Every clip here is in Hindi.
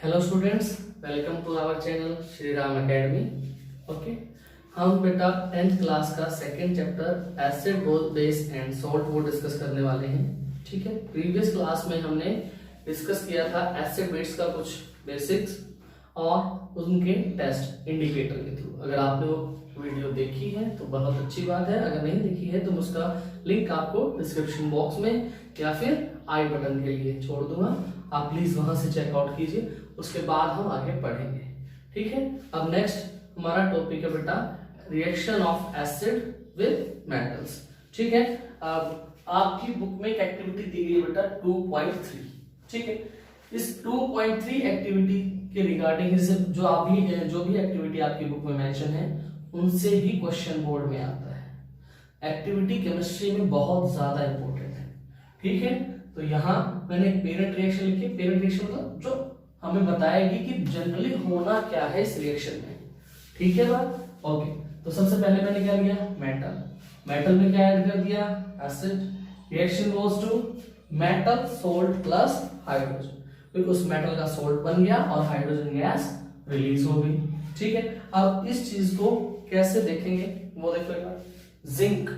Hello students, welcome to our channel Shri Ram academy. Okay, हम बेटा 10th क्लास का second chapter acid base and salt वो डिस्कस करने वाले हैं। ठीक है, प्रीवियस क्लास में हमने डिस्कस किया था एसिड बेस का कुछ बेसिक्स और उनके टेस्ट इंडिकेटर के थ्रू। अगर आपने वो वीडियो देखी है तो बहुत अच्छी बात है, अगर नहीं देखी है तो उसका लिंक आपको डिस्क्रिप्शन बॉक्स में या फिर आई बटन के लिए छोड़ दूंगा, आप प्लीज वहां से चेकआउट कीजिए। उसके बाद हम आगे पढ़ेंगे। ठीक है, अब नेक्स्ट हमारा टॉपिक है बेटा reaction of acid with metals. ठीक है, अब आपकी बुक में एक एक्टिविटी दी गई बेटा 2.3। ठीक है, इस 2.3 एक्टिविटी के रिगार्डिंग जो भी एक्टिविटी आपकी बुक में मेंशन है उनसे ही क्वेश्चन बोर्ड में आता है। एक्टिविटी केमिस्ट्री में बहुत ज्यादा इंपॉर्टेंट है। ठीक है, तो यहाँ मैंने एक पेरेंट रिएक्शन लिखी। पेरेंट रिएक्शन मतलब जो हमें बताएगी कि जनरली होना क्या है इस रिएक्शन में। ठीक है बात, ओके। तो सबसे पहले मैंने क्या लिया, मेटल में क्या ऐड कर दिया, acid. Reaction goes to metal salt plus hydrogen, फिर उस मेटल का सोल्ट बन गया और हाइड्रोजन गैस रिलीज हो गई। ठीक है, अब इस चीज को कैसे देखेंगे वो देखो एक बार। जिंक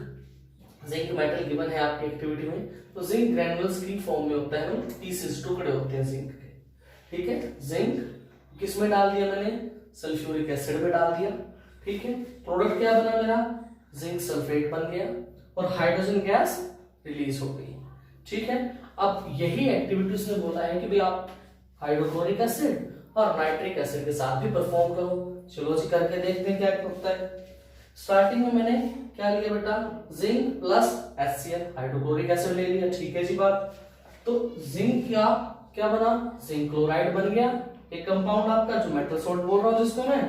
मेटल गिवन है आपकी एक्टिविटी में, तो जिंक ग्रैन्युल्स की फॉर्म में होता है, पीसेस टुकड़े होते हैं जिंक के। ठीक है, जिंक किस में डाल दिया मैंने, सल्फ्यूरिक एसिड में डाल दिया। ठीक है, प्रोडक्ट क्या बना मेरा, जिंक सल्फेट बन गया और हाइड्रोजन गैस रिलीज हो गई। ठीक है, अब यही एक्टिविटी उसने बोला है कि भाई आप हाइड्रोक्लोरिक एसिड और नाइट्रिक एसिड के साथ भी परफॉर्म करो। चलो जी करके देखते हैं क्या होता है। स्टार्टिंग में मैंने क्या लिया बेटा, zinc plus HCl, hydrochloric acid ले लिया। ठीक है जी बात। तो जिंक क्या बना, जिंक क्लोराइड बन गया, एक कंपाउंड आपका जो मेटल सोल्ट बोल रहा हूं जिसको मैं,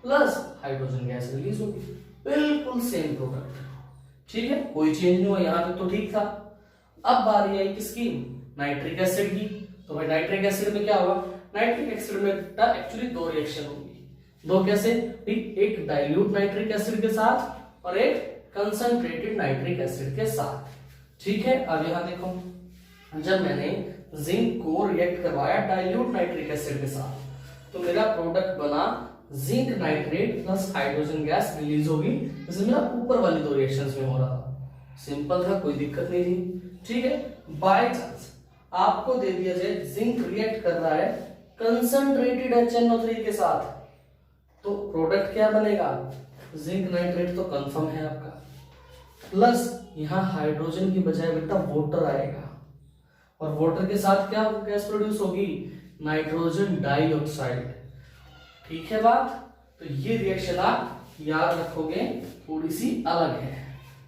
प्लस हाइड्रोजन गैस रिलीज होगी। बिल्कुल सेम प्रोडक्ट। ठीक है, कोई चेंज नहीं हुआ, यहां तक तो ठीक था। अब बारी आई किसकी, नाइट्रिक एसिड की। तो भाई नाइट्रिक एसिड में क्या होगा, नाइट्रिक एसिड में एक्चुअली दो रिएक्शन होंगी। दो कैसे, एक डाइल्यूट नाइट्रिक एसिड के साथ और एक कंसंट्रेटेड नाइट्रिक एसिड के साथ। ठीक है, अब यहां देखो, जब मैंने जिंक को रिएक्ट करवाया डाइल्यूट नाइट्रिक एसिड के साथ तो मेरा प्रोडक्ट बना zinc nitrate plus hydrogen gas release होगी, जैसे मेरा ऊपर वाली दो रिएक्शंस में हो रहा था। सिंपल था, कोई दिक्कत नहीं थी। ठीक है, बाय चांस आपको दे दिया जाए जिंक रिएक्ट कर रहा है कंसंट्रेटेड HNO3 के साथ, तो प्रोडक्ट क्या बनेगा, जिंक नाइट्रेट तो कंफर्म है आपका, प्लस यहां हाइड्रोजन की बजाय बेटा वाटर आएगा और वाटर के साथ क्या गैस प्रोड्यूस होगी, नाइट्रोजन डाइऑक्साइड। ठीक है बात। तो ये रिएक्शन आप याद रखोगे, थोड़ी सी अलग है।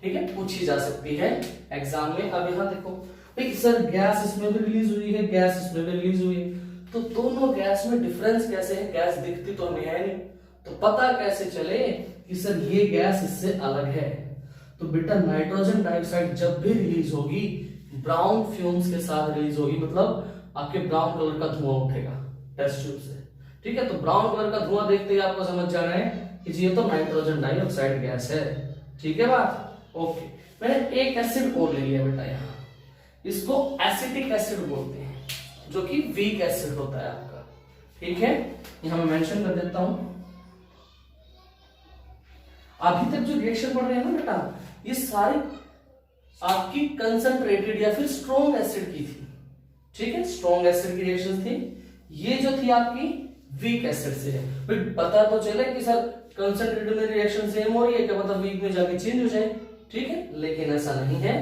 ठीक है, पूछी जा सकती है एग्जाम में। अब यहां देखो भाई सर गैस इसमें भी रिलीज हुई है, गैस इसमें भी रिलीज हुई है, तो दोनों गैस में डिफरेंस कैसे है, गैस दिखती तो हमें है नहीं, तो पता कैसे चले कि सर ये गैस इससे अलग है। तो बेटा नाइट्रोजन डाइऑक्साइड जब भी रिलीज होगी ब्राउन फ्यूम्स के साथ रिलीज होगी, मतलब आपके ब्राउन कलर का धुआं उठेगा टेस्ट ट्यूब से। ठीक है, तो ब्राउन कलर का धुआं देखते ही आपको समझ जाना है कि ये तो नाइट्रोजन डाइऑक्साइड गैस है। ठीक है बात, ओके। मैंने एक एसिड और ले लिया बेटा यहाँ, इसको एसिटिक एसिड बोलते हैं, जो कि वीक एसिड होता है आपका। ठीक है, यहां मैं मेंशन कर देता हूं। अभी तक जो रिएक्शन पढ़ रहे हैं ना बेटा, ये सारी आपकी कंसंट्रेटेड या फिर स्ट्रॉन्ग एसिड की थी। ठीक है, स्ट्रॉन्ग एसिड की रिएक्शन थी। ये जो थी आपकी वीक एसिड से है। फिर पता तो चले कि सर कंसंट्रेटेड में रिएक्शन सेम हो रही है, क्या पता वीक में जाके चेंज हो जाए। ठीक है, लेकिन ऐसा नहीं है,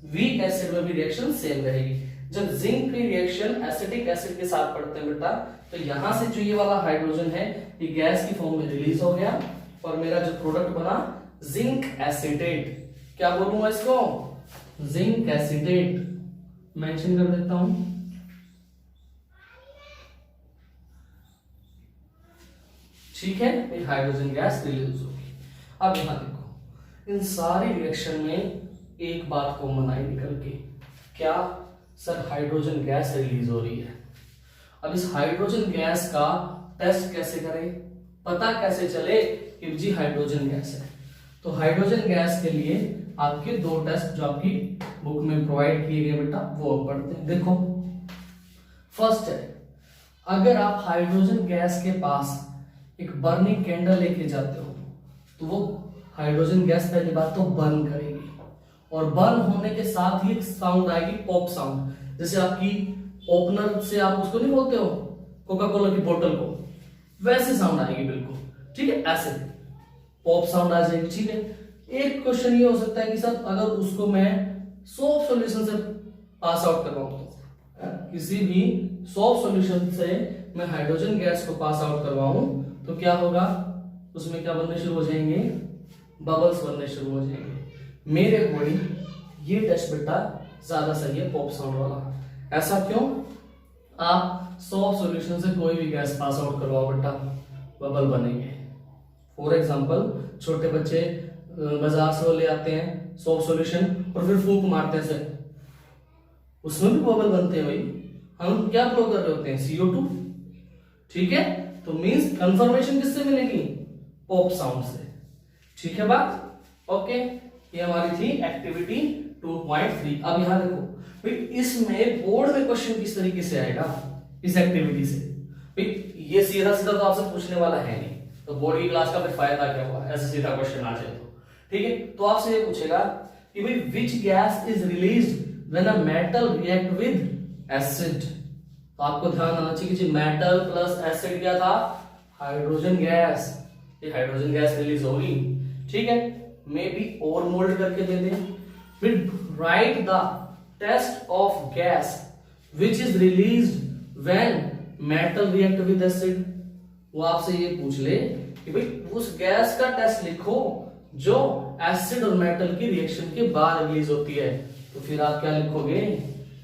वीक एसिड में भी रिएक्शन सेम रहेगी। जब जिंक की रिएक्शन एसिटिक एसिड के साथ पड़ते हैं बेटा, तो यहां से जो ये वाला हाइड्रोजन है ये गैस की फॉर्म में रिलीज हो गया और मेरा जो प्रोडक्ट बना जिंक एसिटेट, क्या बोलूंगा इसको, जिंक एसिटेट मेंशन कर देता हूं। ठीक है, हाइड्रोजन गैस रिलीज होगी। अब यहां देखो, इन सारी रिएक्शन में एक बात कॉमन आई निकल के, क्या सर हाइड्रोजन गैस रिलीज हो रही है। अब इस हाइड्रोजन गैस का टेस्ट कैसे करें, पता कैसे चले कि जी हाइड्रोजन गैस है। तो हाइड्रोजन गैस के लिए आपके दो टेस्ट जो आपकी बुक में प्रोवाइड किए गए बेटा वो पढ़ते हैं। देखो फर्स्ट है अगर आप हाइड्रोजन गैस के पास एक बर्निंग कैंडल लेके जाते हो तो वो हाइड्रोजन गैस पहली बात तो बर्न करेगी, और बर्न होने के साथ ही एक साउंड आएगी, पॉप साउंड। जैसे आपकी ओपनर से आप उसको नहीं बोलते हो कोका कोला की बोतल को, वैसे साउंड आएगी बिल्कुल, ठीक है, ऐसे पॉप साउंड आ जाएगी, ठीक है। एक क्वेश्चन ये हो सकता है कि सर अगर उसको मैं सोप सॉल्यूशन से पास आउट करवाऊं तो किसी भी सोप सॉल्यूशन से मैं हाइड्रोजन गैस को पास आउट करवाऊं तो क्या होगा, उसमें क्या बनने शुरू हो जाएंगे, बबल्स बनने शुरू हो जाएंगे। मेरे अकॉर्डिंग ये टेस्ट बेटा ज्यादा सही है पॉप साउंड वाला। ऐसा क्यों, आप सोप सॉल्यूशन से कोई भी गैस पास आउट करवाओ बेटा बबल बनेंगे। फॉर एग्जांपल छोटे बच्चे बाजार से वो ले आते हैं सोप सॉल्यूशन और फिर फूंक मारते हैं, उसमें भी बबल बनते हैं भाई। हम क्या फ्लो कर रहे होते हैं, CO2, ठीक है। तो मींस कंफर्मेशन किससे मिलेगी, पॉप साउंड से, ठीक है बात, ओके। ये हमारी थी एक्टिविटी 2.3। अब यहां देखो भाई, इसमें बोर्ड में क्वेश्चन किस तरीके से आएगा इस एक्टिविटी से, भाई ये सीधा सीधा तो आपसे पूछने वाला है नहीं, तो बोर्ड की क्लास का फिर फायदा क्या हुआ, ऐसे सीधा क्वेश्चन आ जाए तो, ठीक है। तो आपसे ये पूछेगा कि भाई which gas is released when a metal react with acid. तो आपको ध्यान आना चाहिए कि मेटल प्लस एसिड क्या था, हाइड्रोजन गैस, ये हाइड्रोजन गैस रिलीज होगी, ठीक है। मे बी और मोल्ड करके दे दें, फिर write the test of gas which is released when metal react with acid. वो आपसे ये पूछ ले कि भाई उस गैस का टेस्ट लिखो जो एसिड और मेटल की रिएक्शन के बाद रिलीज होती है, तो फिर आप क्या लिखोगे,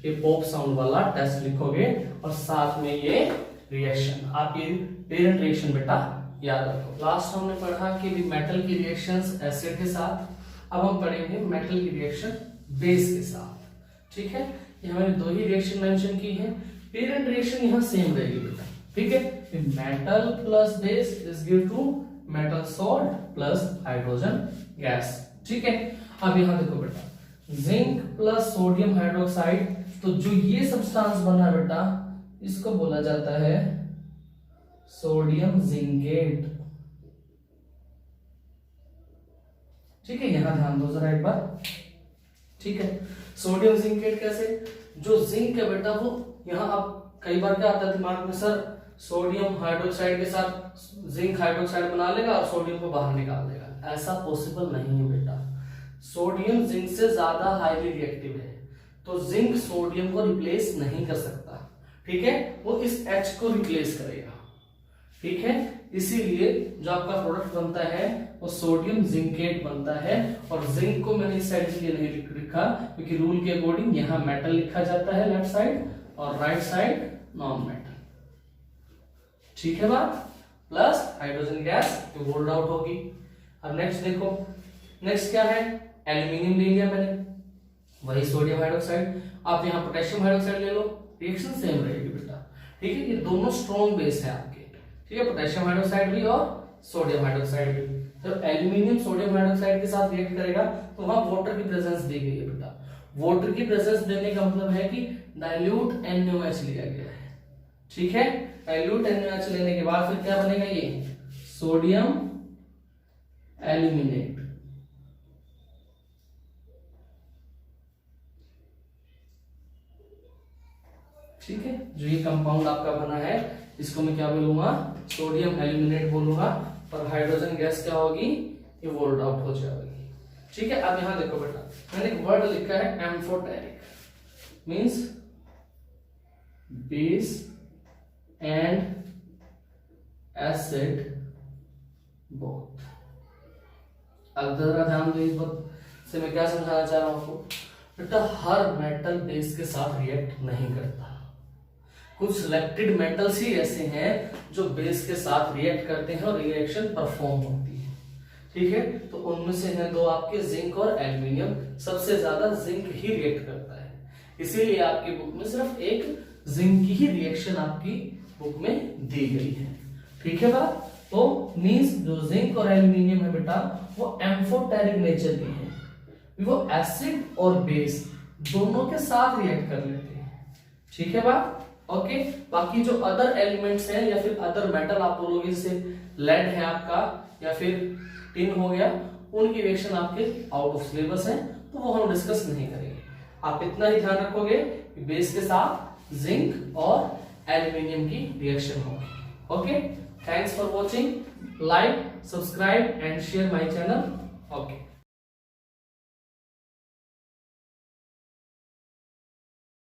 ये पॉप साउंड वाला टेस्ट लिखोगे और साथ में ये रिएक्शन, आप ये पेरेंट रिएक्शन बेटा याद रखो। लास्ट हमने पढ़ा कि मेटल की रिएक्शंस एसिड के साथ, अब हम पढ़ेंगे मेटल की रिएक्शन बेस के साथ, ठीक है। ये हमने दो ही रिएक्शन मेंशन की है, पेरेंट रिएक्शन यहाँ सेम रहेगी बेटा, ठीक है। Metal plus base is give to metal salt plus hydrogen gas, ठीक है। अब यहाँ देखो बेटा, जिंक प्लस सोडियम हाइड्रोक्साइड, तो जो ये सब्सटेंस बना बेटा इसको बोला जाता है सोडियम जिंकेट, ठीक है। यहां ध्यान दो जरा एक बार, ठीक है। सोडियम जिंकेट कैसे, जो जिंक है बेटा वो यहां, अब कई बार क्या आता है दिमाग में, सर सोडियम हाइड्रोक्साइड के साथ जिंक हाइड्रोक्साइड बना लेगा और सोडियम को बाहर निकाल देगा, ऐसा पॉसिबल नहीं है बेटा। सोडियम जिंक से ज्यादा हाईली रिएक्टिव है, तो जिंक सोडियम को रिप्लेस नहीं कर सकता, ठीक है, वो इस H को रिप्लेस करेगा, ठीक है। इसीलिए जो आपका प्रोडक्ट बनता है वो सोडियम जिंकेट बनता है, और जिंक को मैंने इस साइड इसलिए नहीं लिखा क्योंकि रूल के अकॉर्डिंग यहाँ मेटल लिखा जाता है लेफ्ट साइड और राइट साइड नॉन मेटल, ठीक है बात, plus hydrogen gas rolled out होगी। अब नेक्स्ट देखो, नेक्स्ट क्या है, एल्यूमिनियम ले लिया मैंने, वही सोडियम हाइड्रोक्साइड, आप यहाँ पोटेशियम हाइड्रोक्साइड ले लो, रिएक्शन सेम रहेगी बेटा, ठीक है। ये दोनों स्ट्रॉन्ग बेस है आपके, ठीक है, पोटेशियम हाइड्रोक्साइड भी और सोडियम हाइड्रोक्साइड भी। जब एल्यूमिनियम सोडियम हाइड्रोक्साइड के साथ रिएक्ट करेगा तो वहां वाटर की प्रेजेंस दी गई है बेटा, वाटर की प्रेजेंस देने का मतलब है कि डाइल्यूट NaOH लिया गया है, ठीक है। डाइल्यूट NaOH लेने के बाद फिर क्या बनेगा, ये सोडियम एल्यूमिनेट, ठीक है। जो ये कंपाउंड आपका बना है इसको मैं क्या बोलूंगा, सोडियम एल्यूमिनेट बोलूंगा, और हाइड्रोजन गैस क्या होगी, ये वोल्ड आउट हो जाएगी, ठीक है। अब यहां देखो बेटा, मैंने एक वर्ड लिखा है amphoteric, means base and acid both. अब जरा ध्यान दो, इस बात से मैं क्या समझाना चाह रहा हूं आपको बेटा, हर मेटल बेस के साथ रिएक्ट नहीं करता, कुछ सिलेक्टेड मेटल्स ही ऐसे हैं जो बेस के साथ रिएक्ट करते हैं और रिएक्शन परफॉर्म होती है, ठीक है। तो उनमें से हैं दो आपके जिंक और एल्यूमिनियम, सबसे ज्यादा जिंक ही रिएक्ट करता है, इसीलिए आपकी बुक में सिर्फ एक जिंक की ही रिएक्शन आपकी बुक में दी गई है, ठीक है बात। तो मींस जो जिंक और एल्यूमिनियम है बेटा वो एम्फोटेरिक नेचर के हैं, वो एसिड और बेस दोनों के साथ रिएक्ट कर लेते हैं, ठीक है बात, ओके। बाकी जो अदर एलिमेंट्स हैं या फिर अदर मेटल आप बोलोगे, जैसे लेड है आपका या फिर टिन हो गया, उनकी रिएक्शन आपके आउट ऑफ सिलेबस है, तो वो हम डिस्कस नहीं करेंगे। आप इतना ही ध्यान रखोगे कि बेस के साथ जिंक और एल्यूमिनियम की रिएक्शन होगी। Okay, thanks for watching, like, subscribe and share my channel. Okay.